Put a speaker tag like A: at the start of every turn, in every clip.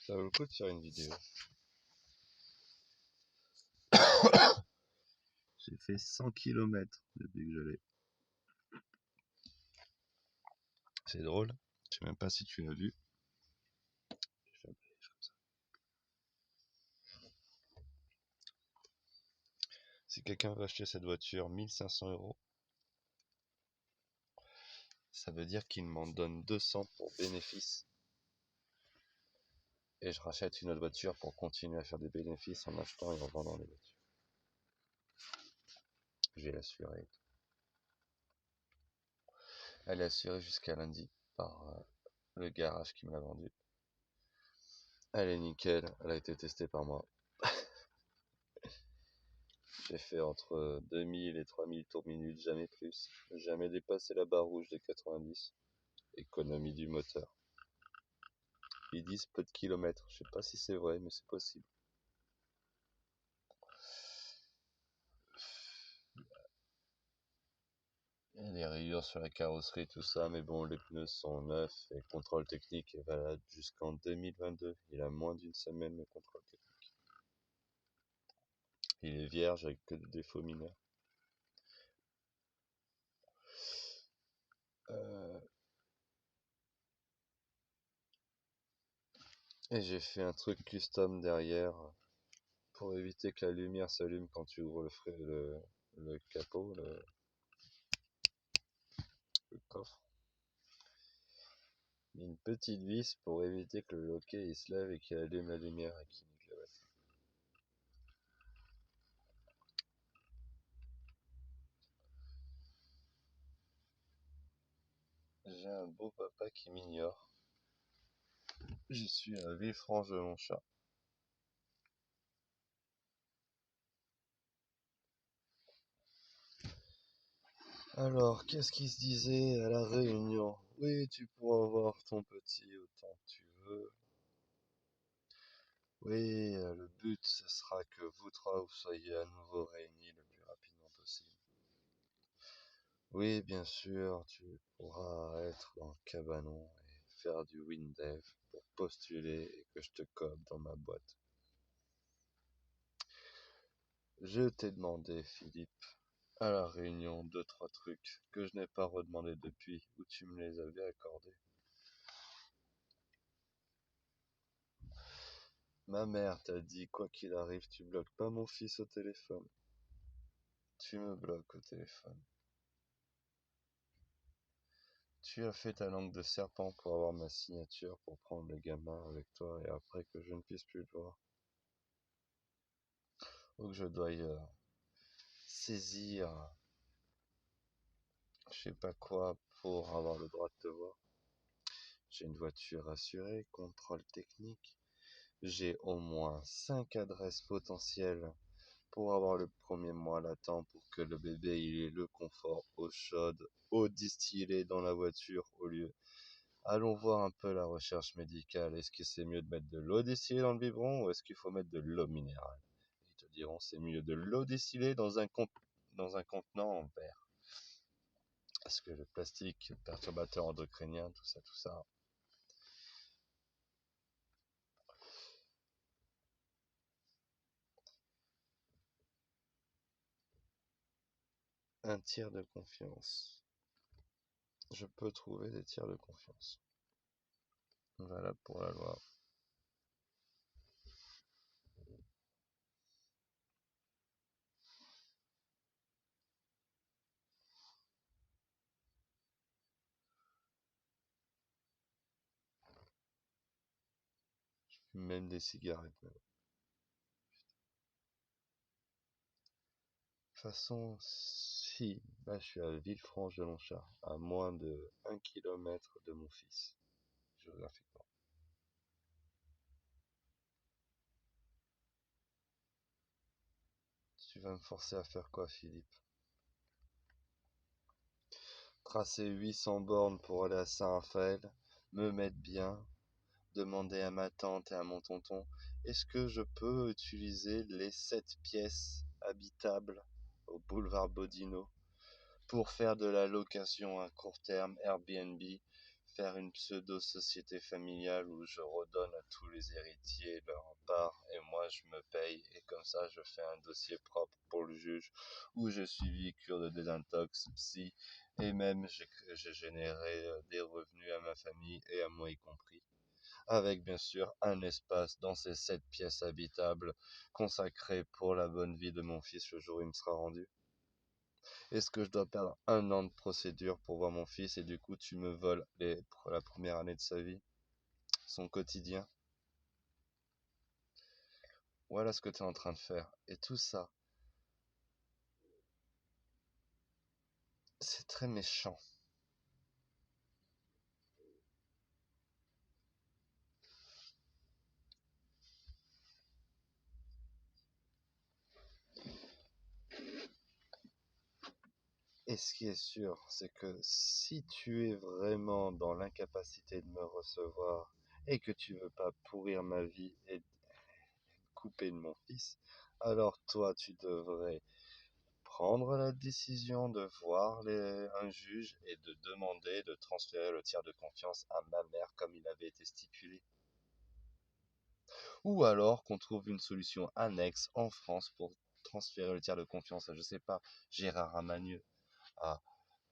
A: Ça vaut le coup de faire une vidéo. J'ai fait 100 km depuis que je l'ai. C'est drôle. Je sais même pas si tu l'as vu. Si quelqu'un veut acheter cette voiture 1500 €, ça veut dire qu'il m'en donne 200 pour bénéfice. Et je rachète une autre voiture pour continuer à faire des bénéfices en achetant et en vendant les voitures. J'ai l'assurée. Elle est assurée jusqu'à lundi par le garage qui me l'a vendue. Elle est nickel, elle a été testée par moi. J'ai fait entre 2000 et 3000 tours minutes, jamais plus. Jamais dépassé la barre rouge des 90. Économie du moteur. Ils disent peu de kilomètres. Je sais pas si c'est vrai, mais c'est possible. Il y a des rayures sur la carrosserie, tout ça, mais bon, les pneus sont neufs et le contrôle technique est valable jusqu'en 2022. Il a moins d'une semaine le contrôle technique. Il est vierge avec que des défauts mineurs. Et j'ai fait un truc custom derrière pour éviter que la lumière s'allume quand tu ouvres le capot, le coffre. Une petite vis pour éviter que le loquet il se lève et qu'il allume la lumière et qu'il nique la batterie. J'ai un beau papa qui m'ignore. Je suis à Villefranche-de-Longchamp. Alors, qu'est-ce qui se disait à la réunion? Oui, tu pourras voir ton petit autant que tu veux. Oui, le but, ce sera que vous trois, vous soyez à nouveau réunis le plus rapidement possible. Oui, bien sûr, tu pourras être dans le cabanon et faire du WinDev pour postuler et que je te cope dans ma boîte. Je t'ai demandé, Philippe, à la réunion, 2-3 trucs que je n'ai pas redemandé depuis, où tu me les avais accordés. Ma mère t'a dit, quoi qu'il arrive, tu bloques pas mon fils au téléphone. Tu me bloques au téléphone. Tu as fait ta langue de serpent pour avoir ma signature, pour prendre le gamin avec toi et après que je ne puisse plus le voir. Ou que je dois saisir, je sais pas quoi, pour avoir le droit de te voir. J'ai une voiture assurée, contrôle technique. J'ai au moins 5 adresses potentielles pour avoir le premier mois latent pour que le bébé il ait le confort, eau chaude, eau distillée dans la voiture au lieu. Allons voir un peu la recherche médicale. Est-ce que c'est mieux de mettre de l'eau distillée dans le biberon ou est-ce qu'il faut mettre de l'eau minérale? Ils te diront c'est mieux de l'eau distillée dans un contenant en verre. Parce que le plastique, perturbateur endocrinien, tout ça. Un tiers de confiance. Je peux trouver des tiers de confiance. Voilà pour la loi. Même des cigarettes. De toute façon, si, là je suis à Villefranche-de-Longchamp, à moins de 1 km de mon fils, géographiquement. Tu vas me forcer à faire quoi, Philippe? Tracer 800 bornes pour aller à Saint-Raphaël, me mettre bien, demander à ma tante et à mon tonton, est-ce que je peux utiliser les 7 pièces habitables au boulevard Bodino pour faire de la location à court terme Airbnb, faire une pseudo-société familiale où je redonne à tous les héritiers leur part et moi je me paye et comme ça je fais un dossier propre pour le juge où j'ai suivi cure de désintox, psy et même j'ai généré des revenus à ma famille et à moi y compris. Avec bien sûr un espace dans ces 7 pièces habitables consacrées pour la bonne vie de mon fils le jour où il me sera rendu. Est-ce que je dois perdre 1 an de procédure pour voir mon fils et du coup tu me voles la première année de sa vie, son quotidien? Voilà ce que tu es en train de faire. Et tout ça, c'est très méchant. Et ce qui est sûr, c'est que si tu es vraiment dans l'incapacité de me recevoir et que tu veux pas pourrir ma vie et couper de mon fils, alors toi tu devrais prendre la décision de voir un juge et de demander de transférer le tiers de confiance à ma mère comme il avait été stipulé. Ou alors qu'on trouve une solution annexe en France pour transférer le tiers de confiance à, je sais pas, Gérard Ramagneux, à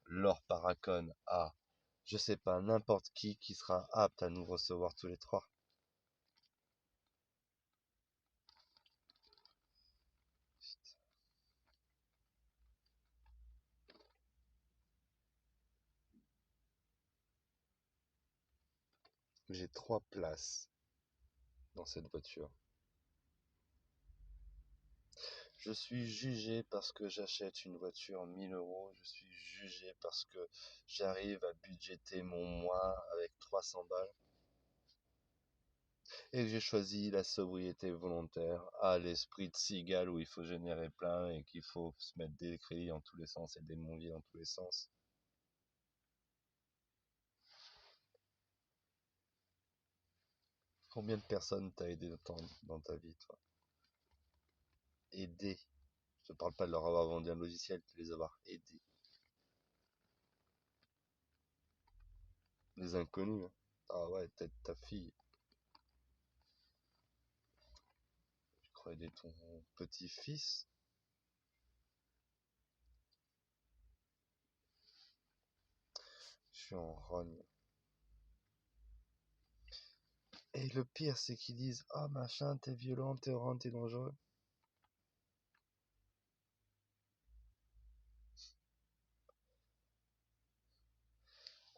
A: Laure Paracone, à, je sais pas, n'importe qui sera apte à nous recevoir tous les trois. J'ai 3 places dans cette voiture. Je suis jugé parce que j'achète une voiture 1 000 euros. Je suis jugé parce que j'arrive à budgéter mon mois avec 300 balles. Et que j'ai choisi la sobriété volontaire à l'esprit de cigale où il faut générer plein et qu'il faut se mettre des crédits dans tous les sens et des non-dits dans tous les sens. Combien de personnes t'as aidé dans ta vie, toi? Aider. Je te parle pas de leur avoir vendu un logiciel, de les avoir aidés. Les inconnus, hein. Ah ouais, peut-être ta fille. Je crois aider ton petit-fils. Je suis en rogne. Et le pire, c'est qu'ils disent, ah machin, t'es violent, t'es rend, t'es dangereux.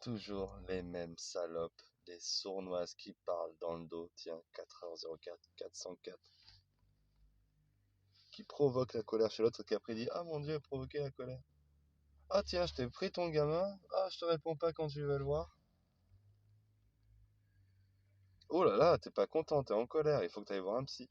A: Toujours les mêmes salopes, des sournoises qui parlent dans le dos, tiens, 4h04, 404, qui provoquent la colère chez l'autre, qui après dit, ah mon Dieu, provoquer la colère. Ah tiens, je t'ai pris ton gamin, ah je te réponds pas quand tu veux le voir. Oh là là, t'es pas content, t'es en colère, il faut que t'ailles voir un psy.